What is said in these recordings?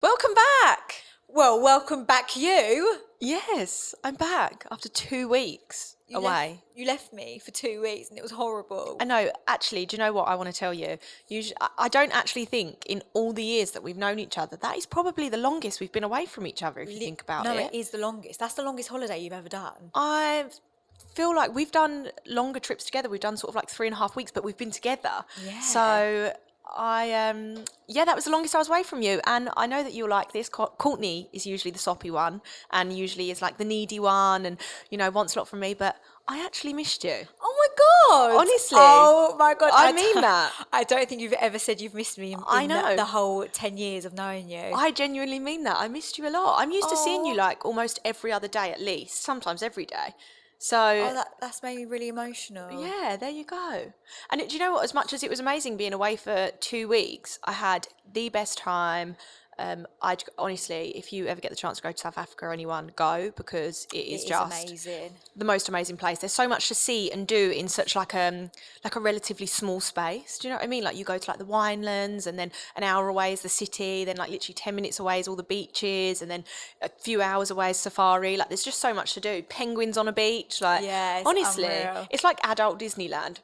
Welcome back. Well, welcome back, you. Yes, I'm back after 2 weeks away. You left me for 2 weeks and it was horrible. I know, actually, do you know what I want to tell you? I don't actually think in all the years that we've known each other, that is probably the longest we've been away from each other, if you think about No, it. it is the longest. That's the longest holiday you've ever done. I feel like we've done longer trips together. We've done sort of like 3.5 weeks, but we've been together. Yeah. So yeah, that was the longest I was away from you. And I know that you're like this. Courtney is usually the soppy one and usually is like the needy one and, wants a lot from me. But I actually missed you. Oh my God. Honestly. Oh my God. I mean that. I don't think you've ever said you've missed me in I know. the whole 10 years of knowing you. I genuinely mean that. I missed you a lot. I'm used to seeing you like almost every other day at least, sometimes every day. So that's made me really emotional. yeah, there you go. And do you know what? As much as it was amazing being away for 2 weeks, I had the best time. I honestly, if you ever get the chance to go to South Africa, or anyone go, because it is just amazing. the most amazing place. There's so much to see and do in such like a relatively small space. Do you know what I mean? Like you go to like the winelands, and then an hour away is the city, then like literally 10 minutes away is all the beaches, and then a few hours away is safari. Like there's just so much to do. Penguins on a beach, like Yeah, it's honestly, unreal. it's like adult Disneyland.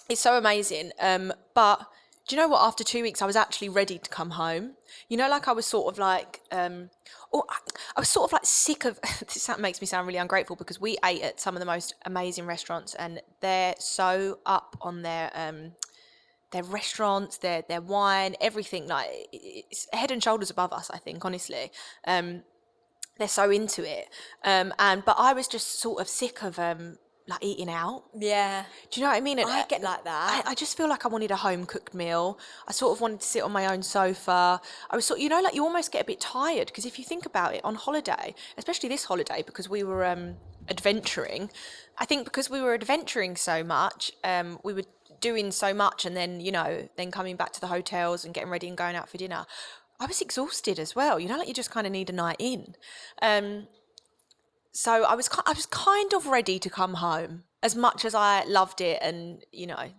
It's so amazing. But do you know what? After 2 weeks, I was actually ready to come home. Like I was sort of like, I was sort of like sick of. This makes me sound really ungrateful because we ate at some of the most amazing restaurants, and they're so up on their restaurants, their wine, everything. Like it's head and shoulders above us, I think. Honestly, they're so into it. But I was just sort of sick of like eating out. Yeah. Do you know what I mean? And, I get like that. I just feel like I wanted a home cooked meal. I sort of wanted to sit on my own sofa. I was like you almost get a bit tired because if you think about it, on holiday, especially this holiday, because we were adventuring. I think because we were adventuring so much, we were doing so much, and then then coming back to the hotels and getting ready and going out for dinner. I was exhausted as well. Like you just kind of need a night in. So I was kind of ready to come home, as much as I loved it, and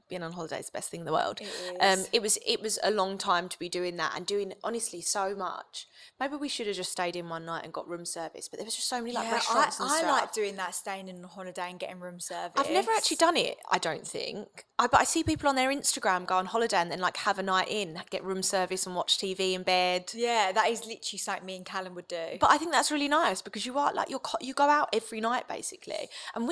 being on holiday is the best thing in the world. It was a long time to be doing that and doing honestly so much. Maybe we should have just stayed in one night and got room service, but there was just so many like restaurants and I stuff. like doing that, staying in a holiday and getting room service. I've never actually done it, I don't think. But I see people on their Instagram go on holiday and then like have a night in, get room service and watch TV in bed. Yeah, that is literally something me and Callum would do. But I think that's really nice because you are like you go out every night basically, and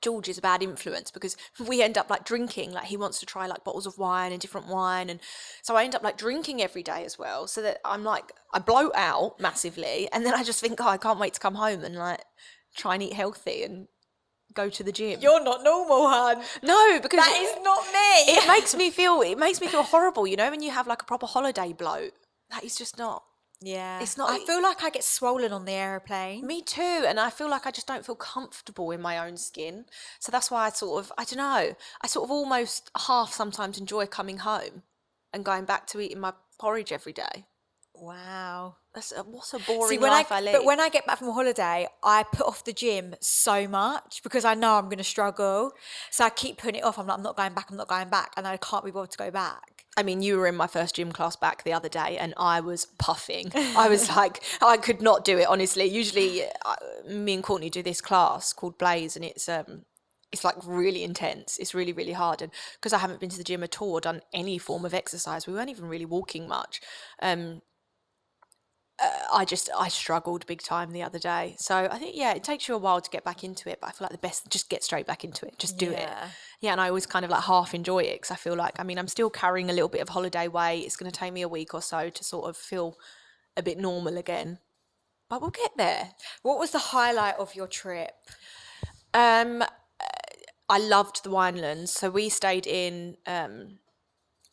George is a bad influence because we end up like drinking. Like he wants to try like bottles of wine and different wine, and so I end up like drinking every day as well. So that I'm like I bloat out massively, and then I just think, I can't wait to come home and like try and eat healthy and go to the gym. You're not normal, hun. No, because That is not me. It makes me feel horrible. When you have like a proper holiday bloat, that is just not. Yeah. It's not. I feel like I get swollen on the aeroplane. Me too, and I feel like I just don't feel comfortable in my own skin. So that's why I don't know, I sort of almost half sometimes enjoy coming home and going back to eating my porridge every day. Wow. What's a boring when life I live. But when I get back from holiday, I put off the gym so much because I know I'm going to struggle. So I keep putting it off. I'm like, I'm not going back. And I can't be bothered to go back. I mean, you were in my first gym class back the other day and I was puffing. I was like, I could not do it, honestly. Usually me and Courtney do this class called Blaze, and it's like really intense. It's really, really hard. And because I haven't been to the gym at all or done any form of exercise, we weren't even really walking much. I struggled big time the other day. So I think, yeah, it takes you a while to get back into it, but I feel like the best, just get straight back into it. Just do it. Yeah, and I always kind of like half enjoy it because I feel like, I'm still carrying a little bit of holiday weight. It's going to take me a week or so to sort of feel a bit normal again. But we'll get there. What was the highlight of your trip? I loved the Winelands. So we stayed in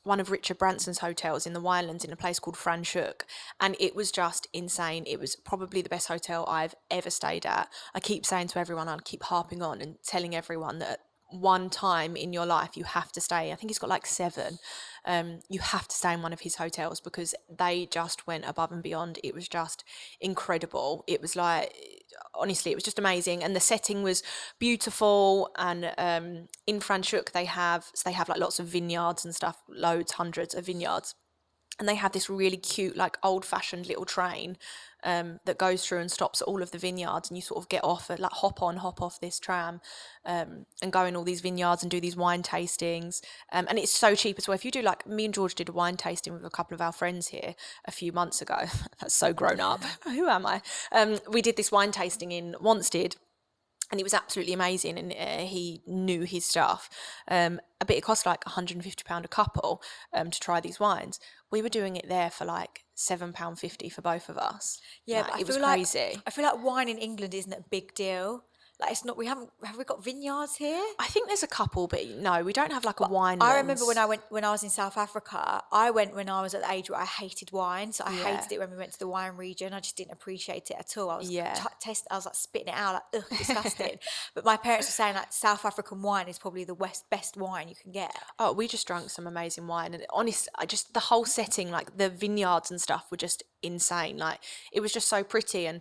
one of Richard Branson's hotels in the Winelands in a place called Franschhoek, and it was just insane. It was probably the best hotel I've ever stayed at. I keep saying to everyone, I keep harping on and telling everyone that one time in your life you have to stay. I think he's got like 7. You have to stay in one of his hotels because they just went above and beyond. It was just incredible. It was like, honestly, it was just amazing, and the setting was beautiful. And in Franschhoek they have like lots of vineyards and stuff, hundreds of vineyards. and they have this really cute, like old-fashioned little train that goes through and stops at all of the vineyards, and you sort of get off at like hop on, hop off this tram, and go in all these vineyards and do these wine tastings. And it's so cheap as well. If you do, like, me and George did a wine tasting with a couple of our friends here a few months ago. That's so grown up. Who am I? We did this wine tasting in Wanstead, and it was absolutely amazing, and he knew his stuff. But it cost like £150 a couple to try these wines. We were doing it there for like £7.50 for both of us. Yeah, Like, but it was crazy. I feel like wine in England isn't a big deal. Like it's not. Have we got vineyards here? I think there's a couple, but no, we don't have like a But I remember winelands. when I was in South Africa. I went when I was at the age where I hated wine, so I Yeah. hated it when we went to the wine region. I just didn't appreciate it at all. I was Yeah. I was like spitting it out, like ugh, disgusting. But my parents were saying like South African wine is probably the best wine you can get. Oh, we just drank some amazing wine, and honest, I just the whole setting, like the vineyards and stuff, were just insane. Like, it was just so pretty, and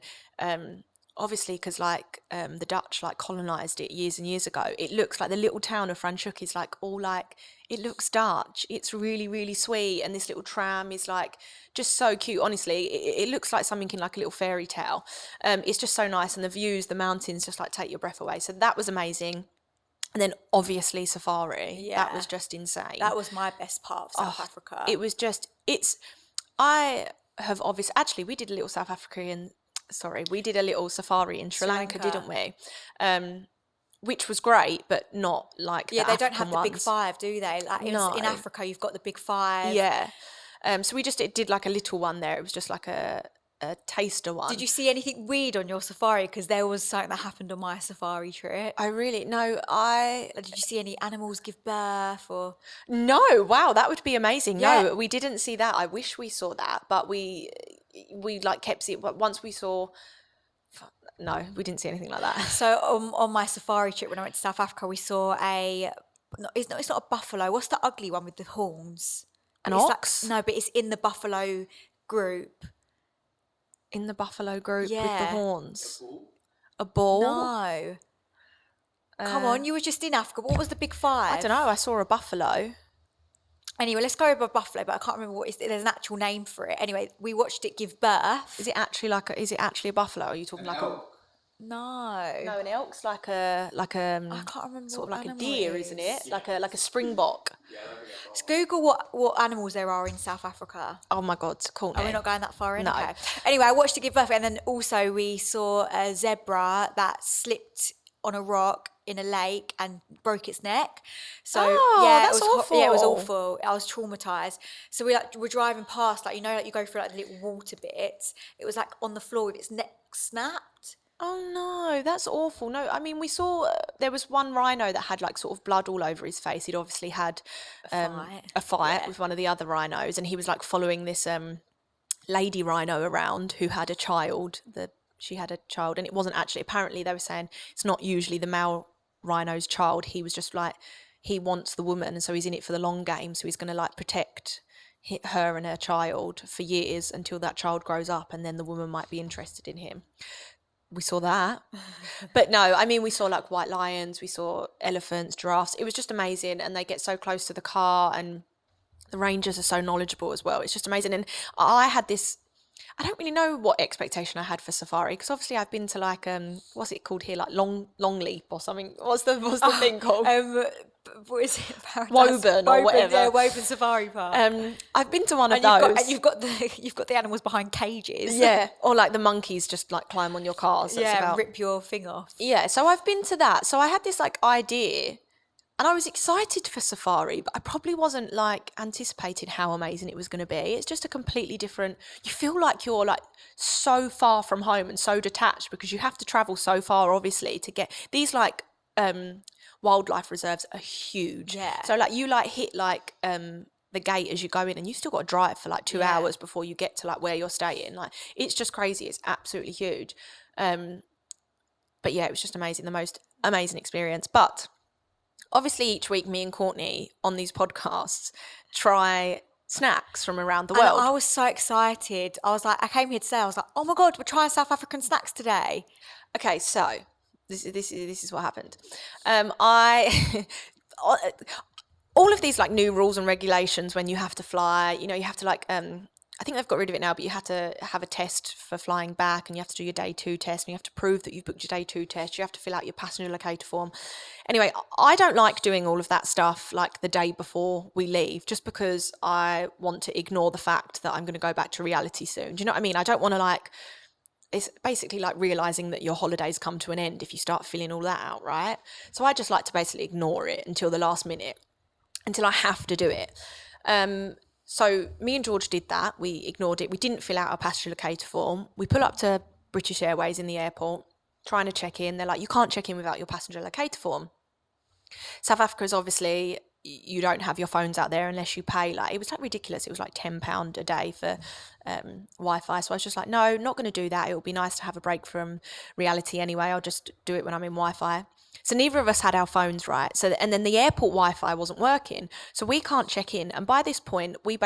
obviously because the Dutch like colonized it years and years ago, it looks like the little town of Franschhoek is like all like, it looks Dutch. It's really, really sweet, and this little tram is like just so cute. Honestly, it looks like something in like a little fairy tale. It's just so nice, and the views, the mountains, just like take your breath away. So that was amazing. And then obviously safari. That Yeah. was just insane. That was my best part of South Africa. It was just, I have obviously, actually, we did a little we did a little safari in Sri Lanka, didn't we? Which was great, but not like Yeah, the they don't have African the big ones. five, do they? Like No. in Africa, you've got the big five. Yeah. So we just did like a little one there. It was just like a taster one. Did you see anything weird on your safari? Because there was something that happened on my safari trip. Like, did you see any animals give birth or? No, wow, that would be amazing. Yeah. No, we didn't see that. I wish we saw that, but we like kept seeing. But once we saw, no, we didn't see anything like that. So on my safari trip when I went to South Africa, we saw it's not a buffalo. What's the ugly one with the horns? An It's ox? no, but it's in the buffalo group. In the buffalo group with the Yeah. horns. A bull? No. Come on, you were just in Africa. What was the big five? I don't know. I saw a buffalo. Anyway, let's go with a buffalo, but I can't remember what there's an actual name for it. Anyway, we watched it give birth. Is it actually a buffalo? Or are you talking like elk. No. No, an elk's like a I can't remember sort of what like a animal deer, it isn't is. it? Like a springbok. Let's Google what animals there are in South Africa. Oh my God, Courtney. Are we not going that far in? No. Okay. Anyway, I watched it give birth, and then also we saw a zebra that slipped on a rock in a lake and broke its neck. So Oh, yeah, that's it was yeah, it was awful. awful. I was traumatized. So we were driving past, like you go through like the little water bits. It was like on the floor with its neck snapped. Oh no, that's awful. No, I mean, we saw there was one rhino that had like sort of blood all over his face. He'd obviously had a fight Yeah. with one of the other rhinos, and he was like following this lady rhino around who had a child. She had a child, and it wasn't actually. Apparently, they were saying it's not usually the male rhino's child. He was just like, he wants the woman, and so he's in it for the long game. So he's going to like protect her and her child for years until that child grows up, and then the woman might be interested in him. We saw that. But no, I mean, we saw like white lions, we saw elephants, giraffes. It was just amazing, and they get so close to the car, and the rangers are so knowledgeable as well. It's just amazing. And I had this, I don't really know what expectation I had for safari, because obviously I've been to like what's it called here, like long leap or something. What's the thing called? What is it? Woburn or whatever. Yeah, Woburn Safari Park. I've been to one of and those. you've got the animals behind cages. Yeah, or like the monkeys just like climb on your cars. That's Yeah, about... rip your thing off. Yeah, so I've been to that. So I had this like idea, and I was excited for safari, but I probably wasn't like anticipating how amazing it was going to be. It's just a completely different, you feel like you're like so far from home and so detached, because you have to travel so far, obviously, to get these like wildlife reserves are huge. Yeah. So like you like hit like the gate as you go in, and you've still got to drive for like 2 Yeah. hours before you get to like where you're staying. Like, it's just crazy. It's absolutely huge. But yeah, it was just amazing. The most amazing experience. But obviously each week me and Courtney on these podcasts try snacks from around the And world. I was so excited. I was like, I came here today. I was like, oh my God, we're trying South African snacks today. Okay, so this is what happened. I all of these like new rules and regulations when you have to fly, you have to like, I think they've got rid of it now, but you have to have a test for flying back, and you have to do your day 2 test, and you have to prove that you've booked your day 2 test. You have to fill out your passenger locator form. Anyway, I don't like doing all of that stuff like the day before we leave, just because I want to ignore the fact that I'm going to go back to reality soon. Do you know what I mean? I don't want to like, it's basically like realizing that your holidays come to an end if you start filling all that out, right? So I just like to basically ignore it until the last minute, until I have to do it. So me and George did that. We ignored it. We didn't fill out our passenger locator form. We pull up to British Airways in the airport, trying to check in. They're like, you can't check in without your passenger locator form. South Africa is obviously, you don't have your phones out there unless you pay. Like, it was like ridiculous. It was like £10 a day for Wi-Fi. So I was just like, no, not going to do that. It would be nice to have a break from reality anyway. I'll just do it when I'm in Wi-Fi. So neither of us had our phones right. So, and then the airport Wi-Fi wasn't working. So we can't check in. And by this point, we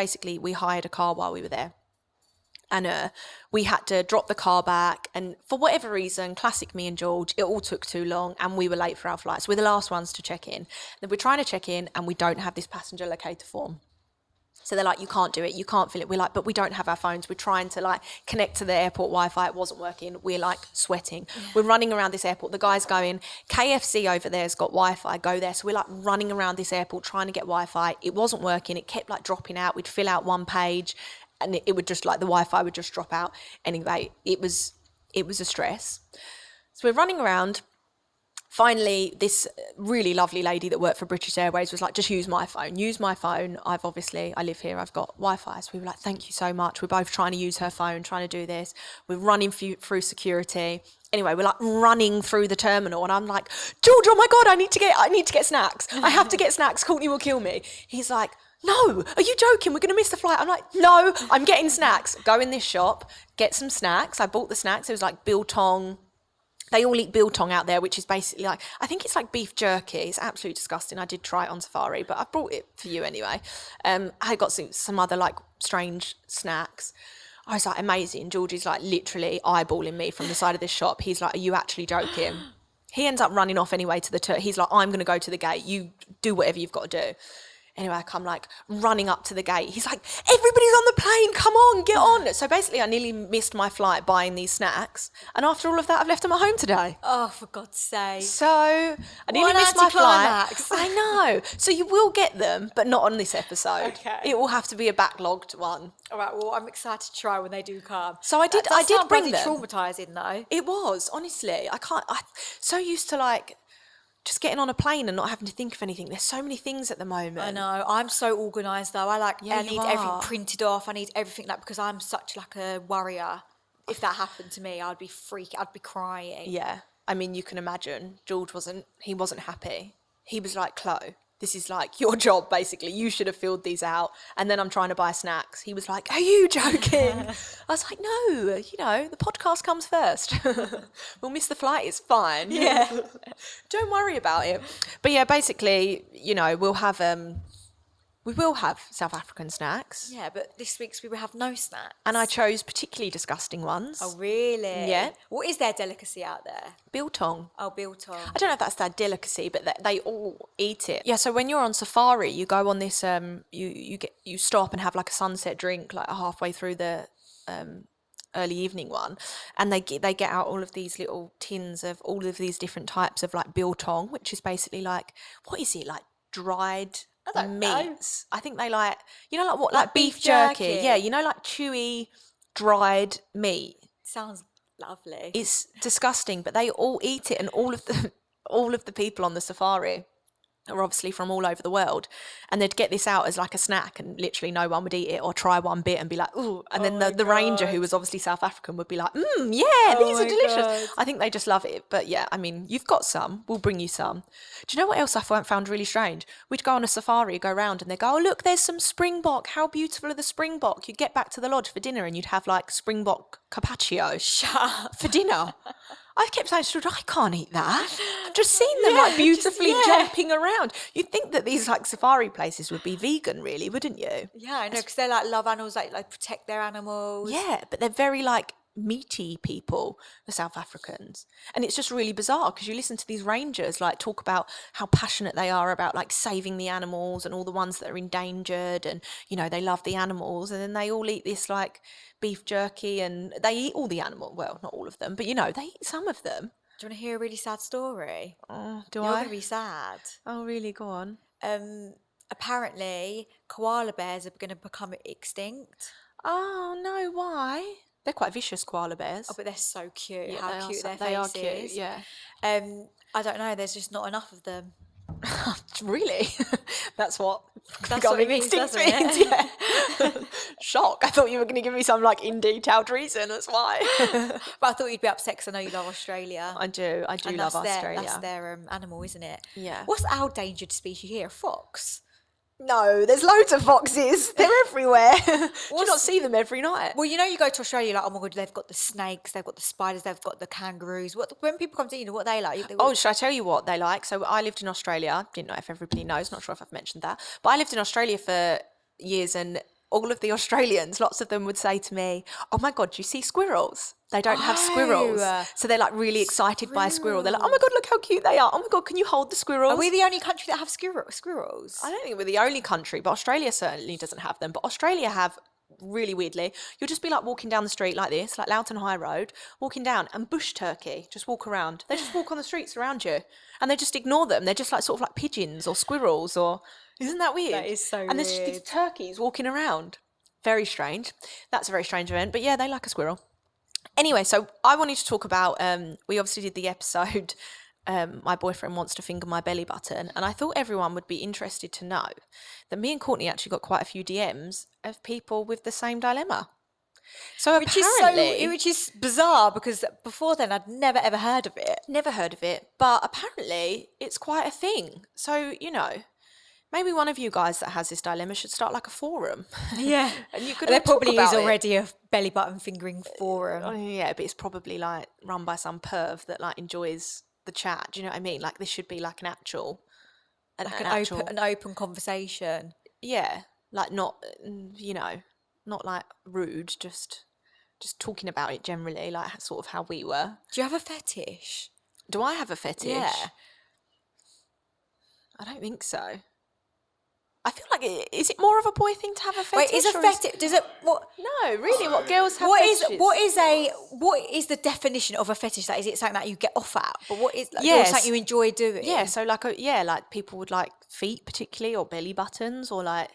hired a car while we were there. And we had to drop the car back. And for whatever reason, classic me and George, it all took too long and we were late for our flight. So we're the last ones to check in. Then we're trying to check in and we don't have this passenger locator form. So they're like, you can't do it, you can't fill it. We're like, but we don't have our phones. We're trying to like connect to the airport Wi-Fi. It wasn't working. We're like sweating. We're running around this airport. The guy's going, KFC over there's got Wi-Fi, go there. So we're like running around this airport trying to get Wi-Fi. It wasn't working. It kept like dropping out. We'd fill out one page and it would just like, the Wi-Fi would just drop out. Anyway, it was a stress. So we're running around. Finally, this really lovely lady that worked for British Airways was like, just use my phone. I live here, I've got Wi-Fi. So we were like, thank you so much. We're both trying to use her phone, trying to do this. We're running through security. Anyway, we're like running through the terminal and I'm like, George, oh my God, I need to get snacks. I have to get snacks. Courtney will kill me. He's like, no, are you joking? We're going to miss the flight. I'm like, no, I'm getting snacks. Go in this shop, get some snacks. I bought the snacks. It was like biltong. They all eat biltong out there, which is basically like, I think it's like beef jerky. It's absolutely disgusting. I did try it on safari, but I brought it for you anyway. I got some other like strange snacks. I was like, amazing. Georgie's like literally eyeballing me from the side of this shop. He's like, are you actually joking? He ends up running off anyway to the he's like, I'm going to go to the gate. You do whatever you've got to do. Anyway, I come like running up to the gate. He's like, everybody's on the plane, come on, get on. So basically I nearly missed my flight buying these snacks. And after all of that, I've left them at home today. Oh, for God's sake. So I nearly missed my flight. I know. So you will get them, but not on this episode. Okay. It will have to be a backlogged one. All right, well, I'm excited to try when they do come. So I did bring them. Traumatising though. It was, honestly. I'm so used to like just getting on a plane and not having to think of anything. There's so many things at the moment. I know. I'm so organised though. I need everything are. printed off. I need everything like, because I'm such like a worrier. If that happened to me, I'd be crying. Yeah. I mean, you can imagine George wasn't happy. He was like, Chloe, this is like your job, basically. You should have filled these out. And then I'm trying to buy snacks. He was like, are you joking? I was like, no, the podcast comes first. We'll miss the flight. It's fine. Yeah. Don't worry about it. But yeah, basically, we will have South African snacks. Yeah, but this week's we will have no snacks. And I chose particularly disgusting ones. Oh, really? Yeah. What is their delicacy out there? Biltong. Oh, biltong. I don't know if that's their delicacy, but they all eat it. Yeah, so when you're on safari, you go on this, you stop and have like a sunset drink like halfway through the early evening one, and they get out all of these little tins of all of these different types of like biltong, which is basically like, what is it, like dried meats? I think they like, like beef jerky. Yeah, like chewy dried meat. Sounds lovely. It's disgusting, but they all eat it, and all of the people on the safari are obviously from all over the world, and they'd get this out as like a snack, and literally no one would eat it or try one bit and be like, ooh. And then the ranger, who was obviously South African, would be like, yeah, these are delicious. God. I think they just love it. But yeah, I mean, you've got some, we'll bring you some. Do you know what else I found really strange? We'd go on a safari, go around, and they go, oh look, there's some springbok. How beautiful are the springbok? You'd get back to the lodge for dinner and you'd have like springbok carpaccio for dinner. I kept saying to George, I can't eat that. I've just seen them like beautifully jumping around. You'd think that these like safari places would be vegan, really, wouldn't you? Yeah, I know, because they like love animals, like protect their animals. Yeah, but they're very like meaty people, the South Africans. And it's just really bizarre because you listen to these rangers like talk about how passionate they are about like saving the animals and all the ones that are endangered, and you know they love the animals, and then they all eat this like beef jerky, and they eat all the animal, well, not all of them, but you know they eat some of them. Do you want to hear a really sad story? Oh, do You're I? going to be sad. Oh really, go on. Apparently, koala bears are going to become extinct. Oh no, why? They're quite vicious, koala Oh, bears. but they're so cute. Yeah, How they are cute their they are face cute, is. yeah. I don't know. There's just not enough of them. Really? That's what That's what it becoming means, extinct doesn't means, it? yeah. Shock. I thought you were going to give me some like in detailed reason. That's why. But I thought you'd be upset because I know you love Australia. I do And love that's Australia. their animal, isn't it? Yeah. What's our endangered species here? A fox. No, there's loads of foxes. They're everywhere. Do you not see them every night? Well, you know, you go to Australia, like, oh my God, they've got the snakes, they've got the spiders, they've got the kangaroos. When people come to England, what they like? Oh, should I tell you what they like? So I lived in Australia. Didn't know if everybody knows. Not sure if I've mentioned that. But I lived in Australia for years, and all of the Australians, lots of them would say to me, "Oh my God, do you see squirrels? They don't have squirrels." So they're like really excited by a squirrel. They're like, "Oh my God, look how cute they are. Oh my God, can you hold the squirrels?" Are we the only country that have squirrels? I don't think we're the only country, but Australia certainly doesn't have them. But Australia have, really weirdly, you'll just be like walking down the street like this, like Loughton High Road, walking down, and bush turkey just walk around. They just walk on the streets around you, and they just ignore them. They're just like sort of like pigeons or squirrels, or isn't that weird? That is so And there's just these weird. turkeys walking around. Very strange. That's a very strange event. But yeah, they like a squirrel. Anyway, so I wanted to talk about, we obviously did the episode, My Boyfriend Wants to Finger My Belly Button, and I thought everyone would be interested to know that me and Courtney actually got quite a few DMs of people with the same dilemma. So apparently, Which is bizarre because before then I'd never ever heard of it. never heard of it, but apparently it's quite a thing. So, you know, maybe one of you guys that has this dilemma should start like a forum. Yeah, And you could there all talk probably about is it. already a belly button fingering Oh, forum. yeah, but it's probably like run by some perv that like enjoys the chat. Do you know what I mean? Like this should be like an actual, Like an actual, an open conversation. yeah, like not, you know, not like rude, just talking about it generally, like sort of how we were. Do you have a fetish? Do I have a fetish? Yeah. I don't think so. I feel like is it more of a boy thing to have a fetish? Wait, is a or fetish? Does it? What? No, really. What girls have What is fetishes? what is the definition of a fetish? Like, is it something that you get off at? But what is like, or Yes. something you enjoy doing? Yeah, so like like people would like feet particularly, or belly buttons, or like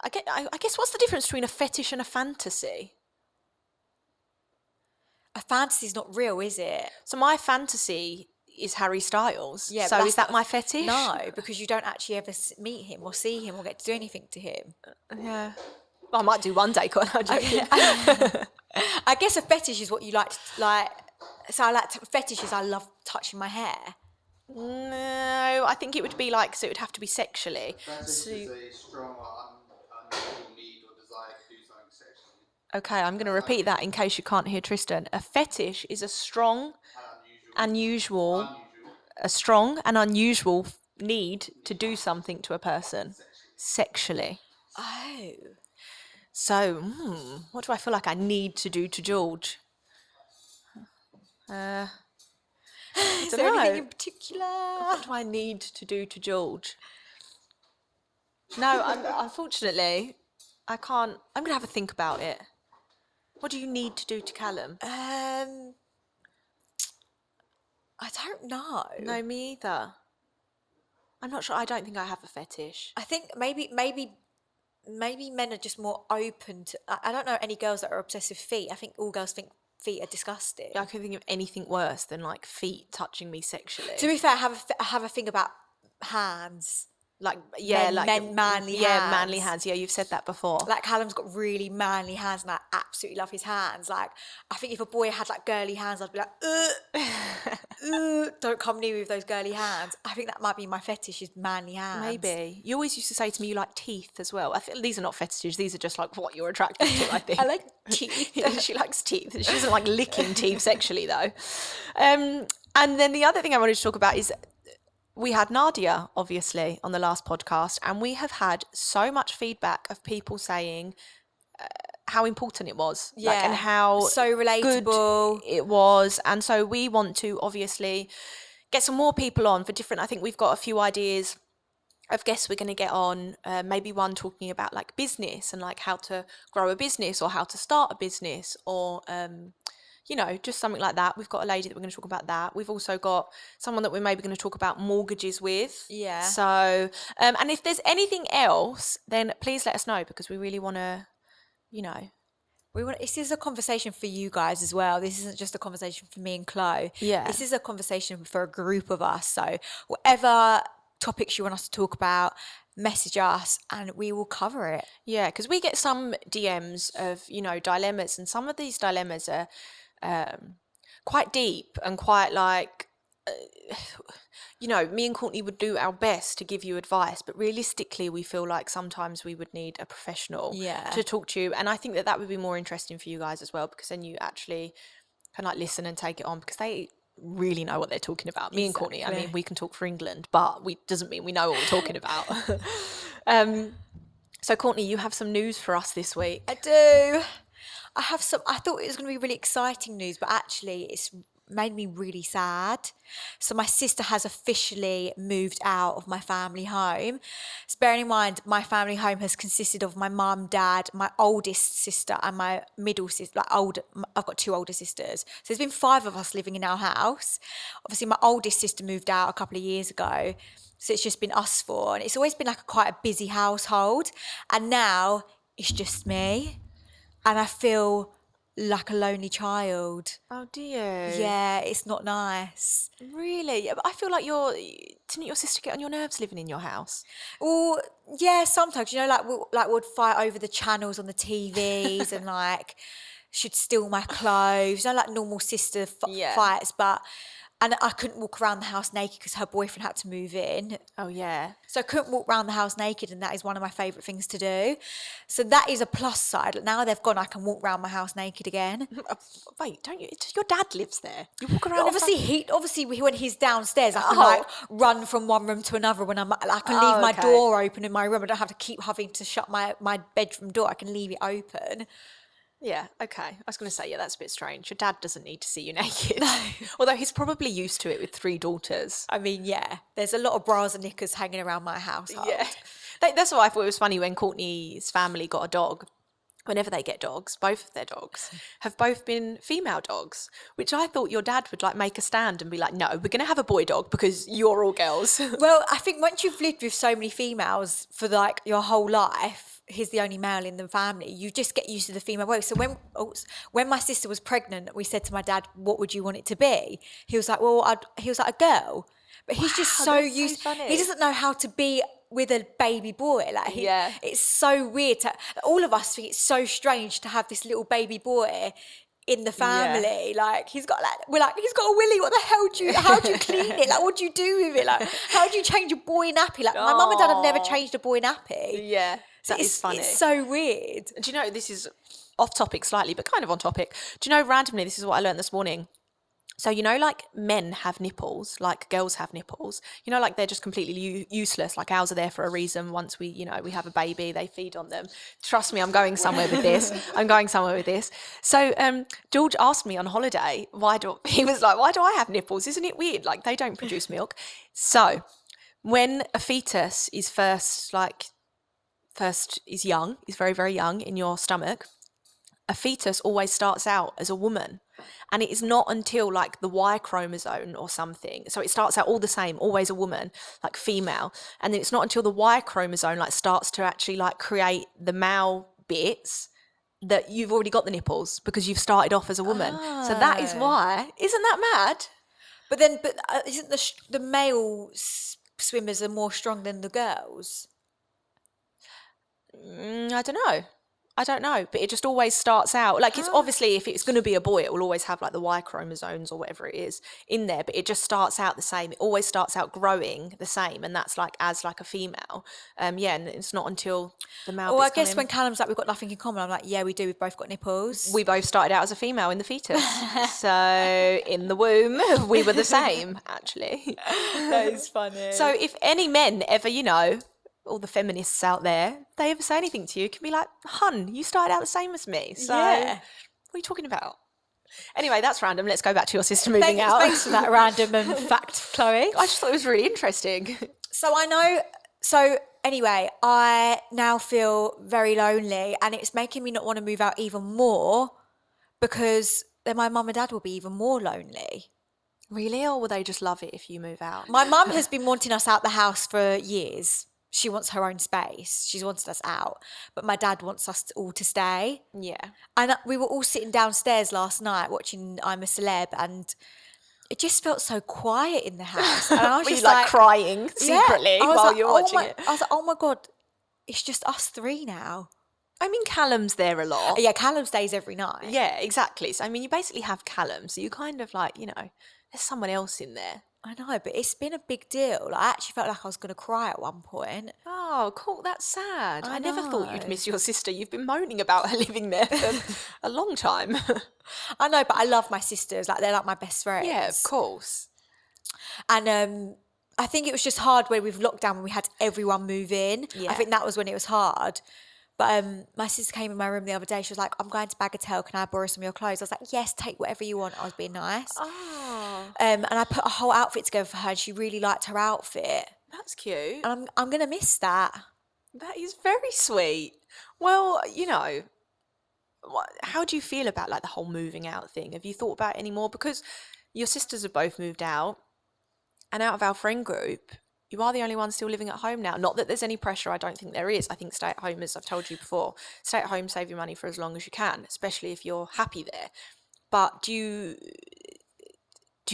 I guess what's the difference between a fetish and a fantasy? A fantasy is not real, is it? So my fantasy is Harry Styles. Yeah. So but is that's that not my fetish? No, because you don't actually ever meet him or see him or get to do anything to him. Yeah. Well, I might do one day, can't I? Joking. I guess a fetish is what you like. So I like fetishes. I love touching my hair. No, I think it would be like, so it would have to be sexually. Fetish is a strong or unusual need or desire to do something sexually. Okay, I'm going to repeat that in case you can't hear Tristan. A fetish is a strong, unusual, a strong and unusual need to do something to a person sexually. Oh. So, what do I feel like I need to do to George? Is don't there anything know. in particular? What do I need to do to George? No, unfortunately, I can't. I'm going to have a think about it. What do you need to do to Callum? I don't know. No, me either. I'm not sure. I don't think I have a fetish. I think maybe men are just more open to. I don't know any girls that are obsessed with feet. I think all girls think feet are disgusting. I can't think of anything worse than like feet touching me sexually. To be fair, I have a thing about hands. Like manly manly hands. hands. Yeah, you've said that before. Like Callum's got really manly hands, and I absolutely love his hands. Like I think if a boy had like girly hands, I'd be like, don't come near me with those girly hands. I think that might be my fetish is manly hands. Maybe. You always used to say to me you like teeth as well. I feel these are not fetishes. These are just like what you're attracted to. I think. I like teeth. Yeah, she likes teeth. She doesn't like licking teeth sexually though. And then the other thing I wanted to talk about is we had Nadia, obviously, on the last podcast, and we have had so much feedback of people saying how important it was, Yeah. like, and how So relatable. good it was. And so we want to obviously get some more people on for different. I think we've got a few ideas of guests we're going to get on, maybe one talking about like business and like how to grow a business or how to start a business, or just something like that. We've got a lady that we're going to talk about that. We've also got someone that we're maybe going to talk about mortgages with. Yeah. So and if there's anything else, then please let us know, because we really want to, This is a conversation for you guys as well. This isn't just a conversation for me and Chloe. Yeah. This is a conversation for a group of us. So whatever topics you want us to talk about, message us and we will cover it. Yeah, because we get some DMs of, dilemmas, and some of these dilemmas are quite deep and quite like, me and Courtney would do our best to give you advice, but realistically, we feel like sometimes we would need a professional to talk to you. And I think that would be more interesting for you guys as well, because then you actually can like listen and take it on, because they really know what they're talking about. Me and Courtney, I mean, we can talk for England, but doesn't mean we know what we're talking about. So Courtney, you have some news for us this week. I do. I thought it was going to be really exciting news, but actually it's made me really sad. So my sister has officially moved out of my family home. So bearing in mind, my family home has consisted of my mum, dad, my oldest sister and my middle sister, I've got 2 older sisters. So there's been 5 of us living in our house. Obviously my oldest sister moved out a couple of years ago. So it's just been us 4, and it's always been like quite a busy household. And now it's just me, and I feel like a lonely child. Oh dear. Yeah, it's not nice. Really? Yeah, but I feel like didn't your sister get on your nerves living in your house? Well, yeah, sometimes, we'd fight over the channels on the TVs and like she'd steal my clothes, like normal sister fights, and I couldn't walk around the house naked because her boyfriend had to move in. Oh yeah. So I couldn't walk around the house naked, and that is one of my favourite things to do. So that is a plus side. Like, now they've gone, I can walk around my house naked again. Wait, don't you? Your dad lives there. You walk around. Obviously, when he's downstairs, I can run from one room to another. When I can leave my door open in my room. I don't have to keep having to shut my bedroom door. I can leave it open. Yeah, okay. I was going to say, yeah, that's a bit strange. Your dad doesn't need to see you naked. No. Although he's probably used to it with 3 daughters. I mean, yeah, there's a lot of bras and knickers hanging around my household. Yeah. That's what I thought was funny when Courtney's family got a dog. Whenever they get dogs, both of their dogs have both been female dogs, which I thought your dad would like make a stand and be like, no, we're going to have a boy dog because you're all girls. Well, I think once you've lived with so many females for like your whole life, he's the only male in the family, you just get used to the female way. So when my sister was pregnant, we said to my dad, what would you want it to be? He was like, a girl. But he's just so used. So funny. He doesn't know how to be with a baby boy. It's so weird. All of us think it's so strange to have this little baby boy in the family. Yeah. Like he's got he's got a willy. What the hell how do you clean it? Like what do you do with it? Like how do you change a boy nappy? Like my mum and dad have never changed a boy nappy. Yeah. So that is funny. It's so weird. Do you know, this is off topic slightly, but kind of on topic. Do you know, randomly, this is what I learned this morning. So, like men have nipples, like girls have nipples, like they're just completely useless. Like ours are there for a reason. Once we have a baby, they feed on them. Trust me, I'm going somewhere with this. So George asked me on holiday, he was like, why do I have nipples? Isn't it weird? Like they don't produce milk. So when a fetus is first is young, is very, very young in your stomach, a fetus always starts out as a woman. And it is not until like the Y chromosome or something, so it starts out all the same, always a woman, like female, and then it's not until the Y chromosome like starts to actually like create the male bits that you've already got the nipples, because you've started off as a woman. So that is why. Isn't that mad? But isn't the male swimmers are more strong than the girls? I don't know, but it just always starts out like it's obviously, if it's going to be a boy, it will always have like the Y chromosomes or whatever it is in there, but it just starts out the same. It always starts out growing the same, and that's like as like a female. And it's not until the male. Well, I guess when Callum's like, we've got nothing in common, I'm like, yeah, we do. We've both got nipples. We both started out as a female in the fetus, so in the womb we were the same actually. That is funny. So if any men ever, all the feminists out there, they ever say anything to you, can be like, hun, you started out the same as me. So Yeah. what are you talking about? Anyway, that's random. Let's go back to your sister moving out. Thanks for that random fact, Chloe. I just thought it was really interesting. So anyway, I now feel very lonely, and it's making me not want to move out even more, because then my mum and dad will be even more lonely. Really? Or will they just love it if you move out? My mum has been wanting us out the house for years. She wants her own space. She's wanted us out. But my dad wants us all to stay. Yeah. And we were all sitting downstairs last night watching I'm a Celeb, and it just felt so quiet in the house. And I was Were you just like crying secretly I was while like, you're watching it? I was like, oh my God, it's just us three now. I mean, Callum's there a lot. Yeah, Callum stays every night. Yeah, exactly. So, I mean, you basically have Callum. So you kind of like, there's someone else in there. I know, but it's been a big deal. Like, I actually felt like I was going to cry at one point. Oh, cool. That's sad. I never thought you'd know. miss your sister. You've been moaning about her living there for a long time. I know, but I love my sisters. Like, they're like my best friends. Yeah, of course. And I think it was just hard with lockdown when we had everyone move in. Yeah. I think that was when it was hard. But my sister came in my room the other day. She was like, I'm going to Bagatelle. Can I borrow some of your clothes? I was like, yes, take whatever you want. I was being nice. Oh, And I put a whole outfit together for her, and she really liked her outfit. that's cute. And I'm going to miss that. That is very sweet. Well, how do you feel about like the whole moving out thing? Have you thought about it anymore? Because your sisters have both moved out, and out of our friend group, you are the only one still living at home now. Not that there's any pressure. I don't think there is. I think stay at home, as I've told you before, stay at home, save your money for as long as you can, especially if you're happy there. But do you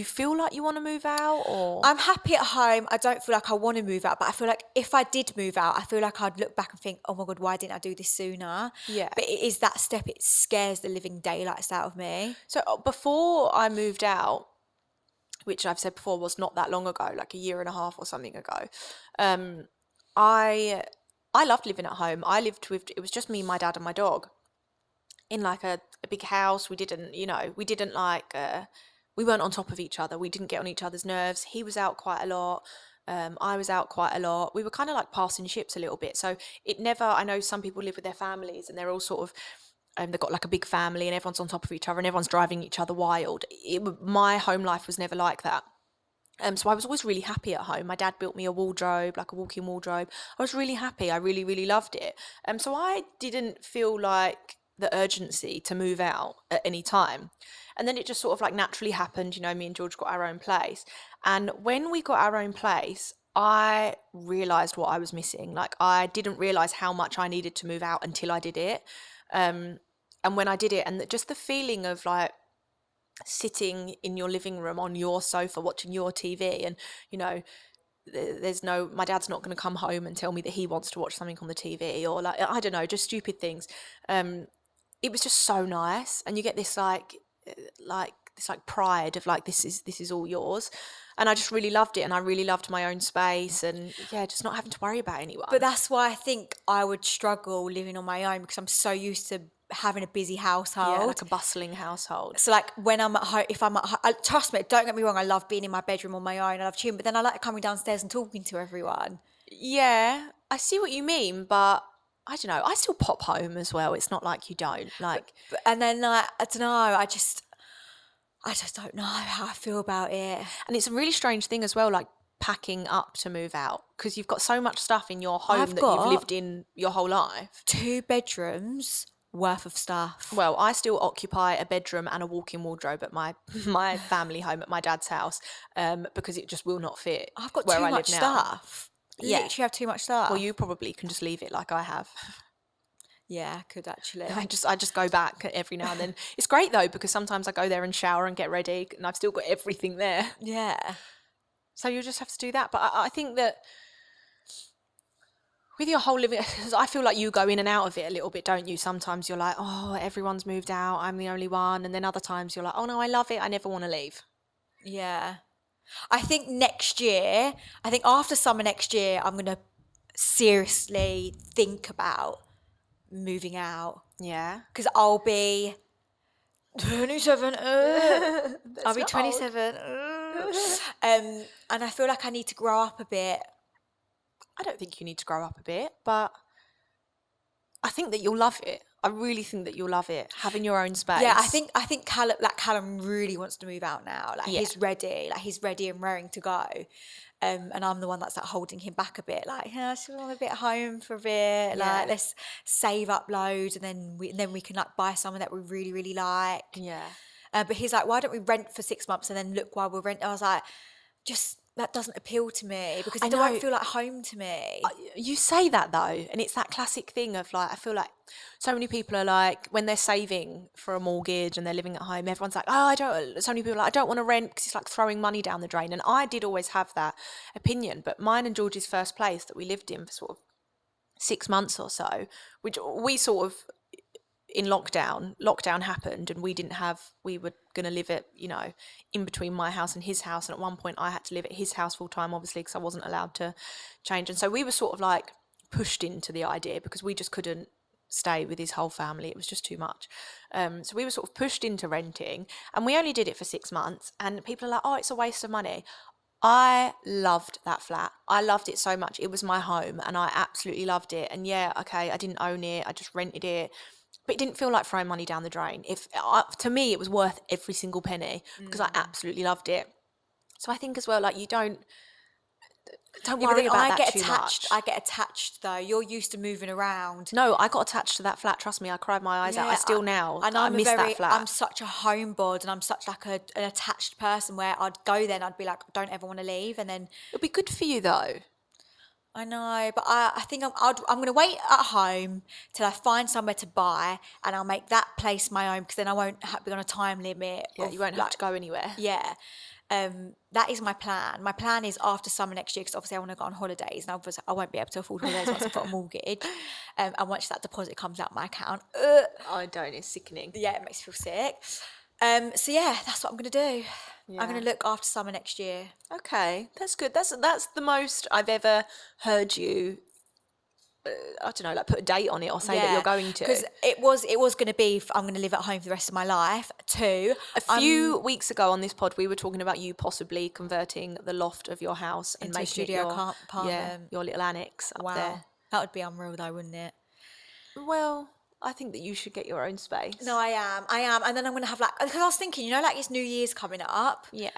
feel like you want to move out, or? I'm happy at home. I don't feel like I want to move out, but I feel like if I did move out, I feel like I'd look back and think, oh my God, why didn't I do this sooner? Yeah. But it is that step. It scares the living daylights out of me. So before I moved out, which I've said before was not that long ago, like a year and a half or something ago, I loved living at home. It was just me, my dad and my dog in like a big house. We didn't we weren't on top of each other. We didn't get on each other's nerves. He was out quite a lot. I was out quite a lot. We were kind of like passing ships a little bit. So I know some people live with their families and they're all sort of, they've got like a big family and everyone's on top of each other and everyone's driving each other wild. My home life was never like that. So I was always really happy at home. My dad built me a wardrobe, like a walk-in wardrobe. I was really happy. I really, really loved it. So I didn't feel like the urgency to move out at any time. And then it just sort of like naturally happened. Me and George got our own place. And when we got our own place, I realised what I was missing. Like, I didn't realise how much I needed to move out until I did it. And when I did it, and just the feeling of like sitting in your living room on your sofa watching your TV, and my dad's not going to come home and tell me that he wants to watch something on the TV, or like, I don't know, just stupid things. It was just so nice, and you get this pride of like, this is all yours. And I just really loved it, and I really loved my own space, and just not having to worry about anyone. But that's why I think I would struggle living on my own, because I'm so used to having a busy household. Yeah, like a bustling household. So like when I'm at home, if I'm at home, trust me, don't get me wrong, I love being in my bedroom on my own, I love tuning, but then I like coming downstairs and talking to everyone. Yeah, I see what you mean, but I don't know, I still pop home as well. It's not like you don't. And then I don't know, I just don't know how I feel about it. And it's a really strange thing as well, like packing up to move out, because you've got so much stuff in your home that you've lived in your whole life. 2 bedrooms worth of stuff. Well, I still occupy a bedroom and a walk-in wardrobe at my family home at my dad's house, because it just will not fit. I've got where too I much live now. stuff. Literally have too much stuff. Well, you probably can just leave it like I have. Yeah, I could actually. I just go back every now and then. It's great though, because sometimes I go there and shower and get ready, and I've still got everything there. Yeah. So you'll just have to do that. But I think that with your whole living, I feel like you go in and out of it a little bit, don't you? Sometimes you're like, oh, everyone's moved out, I'm the only one. And then other times you're like, oh no, I love it, I never want to leave. Yeah. I think after summer next year, I'm going to seriously think about moving out. Yeah. Because I'll be 27. I'll be 27. And I feel like I need to grow up a bit. I don't think you need to grow up a bit, but I think that you'll love it. I really think that you'll love it, having your own space. Yeah, I think Callum really wants to move out now. Like Yeah. he's ready and raring to go. And I'm the one that's like holding him back a bit. Like, yeah, I just want a bit at home for a bit. Yeah. Like, let's save up loads, and then we can like buy somewhere that we really really like. Yeah. But he's like, why don't we rent for 6 months and then look while we're renting? I was like, just that doesn't appeal to me because I it won't know. feel like home to me. You say that though, and it's that classic thing of like, I feel like so many people are like, when they're saving for a mortgage and they're living at home, everyone's like, oh, so many people are like, I don't want to rent because it's like throwing money down the drain. And I did always have that opinion, but mine and George's first place that we lived in for sort of 6 months or so, which we sort of, in lockdown happened, and we were going to live at, in between my house and his house, and at one point I had to live at his house full time, obviously, because I wasn't allowed to change. And so we were sort of like pushed into the idea because we just couldn't stay with his whole family. It was just too much. So we were sort of pushed into renting, and we only did it for 6 months, and people are like, oh, it's a waste of money. I loved that flat. I loved it so much. It was my home and I absolutely loved it. And yeah, okay, I didn't own it. I just rented it. But it didn't feel like throwing money down the drain. To me, it was worth every single penny because I absolutely loved it. So I think as well, like, you don't Yeah, but worry then about that too much. I get attached though. You're used to moving around. No, I got attached to that flat. Trust me, I cried my eyes out. I still now. And I miss that flat. I'm such a homebod, and I'm such like an attached person where I'd go there and I'd be like, I don't ever want to leave, and then It'll be good for you though. I know, but I think I'm going to wait at home till I find somewhere to buy, and I'll make that place my own because then I won't be on a time limit. Yeah, you won't have to go anywhere. Yeah. That is my plan. My plan is after summer next year, because obviously I want to go on holidays, and obviously I won't be able to afford holidays once I've got a mortgage. And once that deposit comes out my account, I don't. It's sickening. yeah, it makes me feel sick. So yeah, that's what I'm going to do. Yeah. I'm going to look after summer next year. Okay, that's good. That's the most I've ever heard you. I don't know, like put a date on it or say that you're going to. Because it was going to be, I'm going to live at home for the rest of my life. Two, A few weeks ago on this pod, we were talking about you possibly converting the loft of your house and Into a making studio it your, apartment. your little annex up wow, there. that would be unreal though, wouldn't it? Well, I think that you should get your own space. No, I am, and then I'm going to have like, because I was thinking, like it's New Year's coming up. Yeah.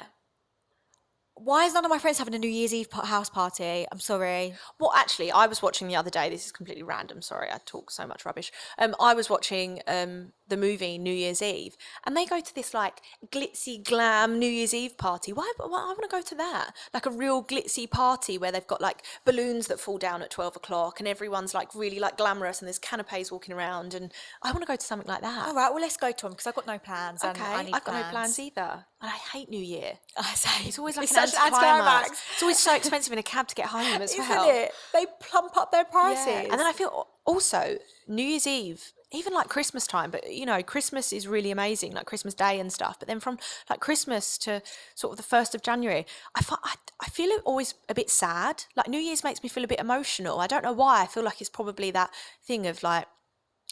Why is none of my friends having a New Year's Eve house party? I'm sorry. Well, actually, I was watching the other day. This is completely random. Sorry, I talk so much rubbish. I was watching the movie New Year's Eve, and they go to this like glitzy glam New Year's Eve party. Why I want to go to that? Like a real glitzy party where they've got like balloons that fall down at 12 o'clock, and everyone's like really like glamorous, and there's canapes walking around, and I want to go to something like that. All right, well let's go to them because I've got no plans. Okay, and I need I've got no plans either, and I hate New Year. I say It's always like it's an such an anticlimax. anticlimax. It's always so expensive in a cab to get home as Isn't well. it? They plump up their prices. Yeah. And then I feel also New Year's Eve, even like Christmas time, but Christmas is really amazing, like Christmas Day and stuff. But then from like Christmas to sort of the 1st of January, I feel it always a bit sad. Like New Year's makes me feel a bit emotional. I don't know why. I feel like it's probably that thing of like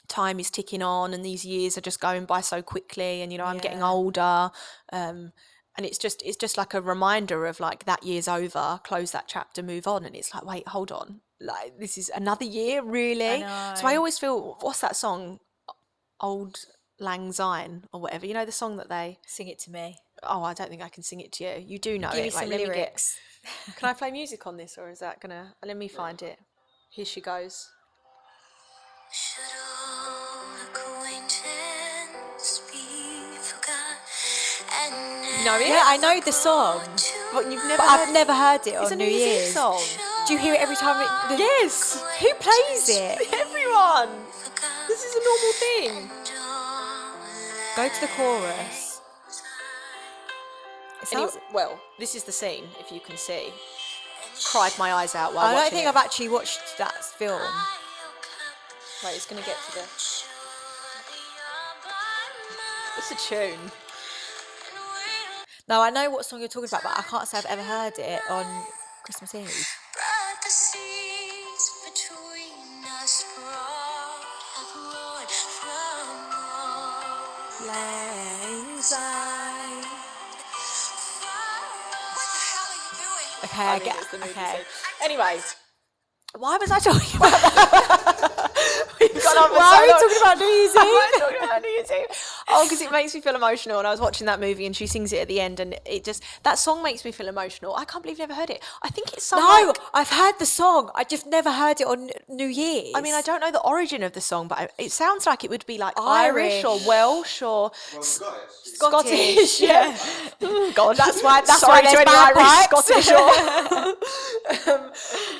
time is ticking on and these years are just going by so quickly, and I'm getting older. And it's just like a reminder of like that year's over, close that chapter, move on. And it's like, wait, hold on. Like this is another year, really? I So know. I always feel, what's that song? Old Lang Syne or whatever. The song that they... Sing it to me. Oh, I don't think I can sing it to you. You do know Give me it. Right, some let me get... lyrics. Can I play music on this, or is that gonna... Let me find it. Here she goes. Should old acquaintance be forgot and know it? Yeah, I know the song, What, you've never but heard I've never heard it It's a on New New Year's Eve Year's. song. Do you hear it every time? Yes. Who plays it? Everyone. This is a normal thing. Go to the chorus. It Anyway, sounds. well, this is the scene, if you can see. Cried my eyes out while I don't watching think it. I've actually watched that film. Right, it's going to get to the... It's a tune. No, I know what song you're talking about, but I can't say I've ever heard it on Christmas Eve. But the seas between us brought upward from all Lang Syne. What the hell are you doing? Okay, I I mean, get. it's the movie Okay. scene. Anyway, Why was I talking about that? We've gone on for Why so are we long. talking about New Year's Why am I Eve? talking about New Year's Eve? Oh, because it makes me feel emotional. And I was watching that movie and she sings it at the end, and that song makes me feel emotional. I can't believe you've never heard it. I think it's some No, like, I've heard the song. I just never heard it on New Year's. I mean, I don't know the origin of the song, but it sounds like it would be like Irish or Welsh or Well, Scottish. Scottish. Yeah. Oh, God, That's why Sorry there's to any bad Irish, pipes. Scottish, or.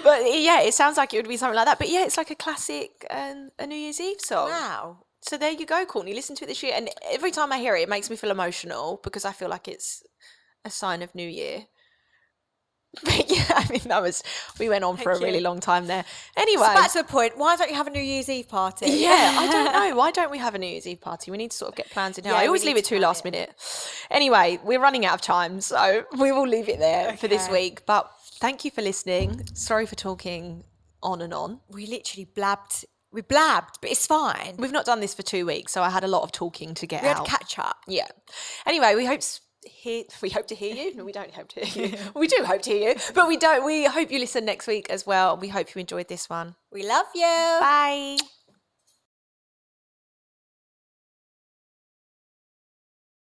But yeah, it sounds like it would be something like that. But yeah, it's like a classic a New Year's Eve song. Wow. So there you go, Courtney. Listen to it this year, and every time I hear it, it makes me feel emotional because I feel like it's a sign of New Year. But yeah, I mean, we went on for a Thank you. really long time there. Anyway, So back to the point. Why don't you have a New Year's Eve party? yeah, I don't know. Why don't we have a New Year's Eve party? We need to sort of get plans in now. Yeah, I we always need leave it to too plan last it. minute. Anyway, we're running out of time, so we will leave it there for this Okay. week. But thank you for listening. Sorry for talking on and on. We literally blabbed. We blabbed, but it's fine. We've not done this for 2 weeks, so I had a lot of talking to get We had out. to catch up. Yeah. Anyway, we hope to hear you. No, we don't hope to hear you. We do hope to hear you, but we don't. We hope you listen next week as well. We hope you enjoyed this one. We love you. Bye.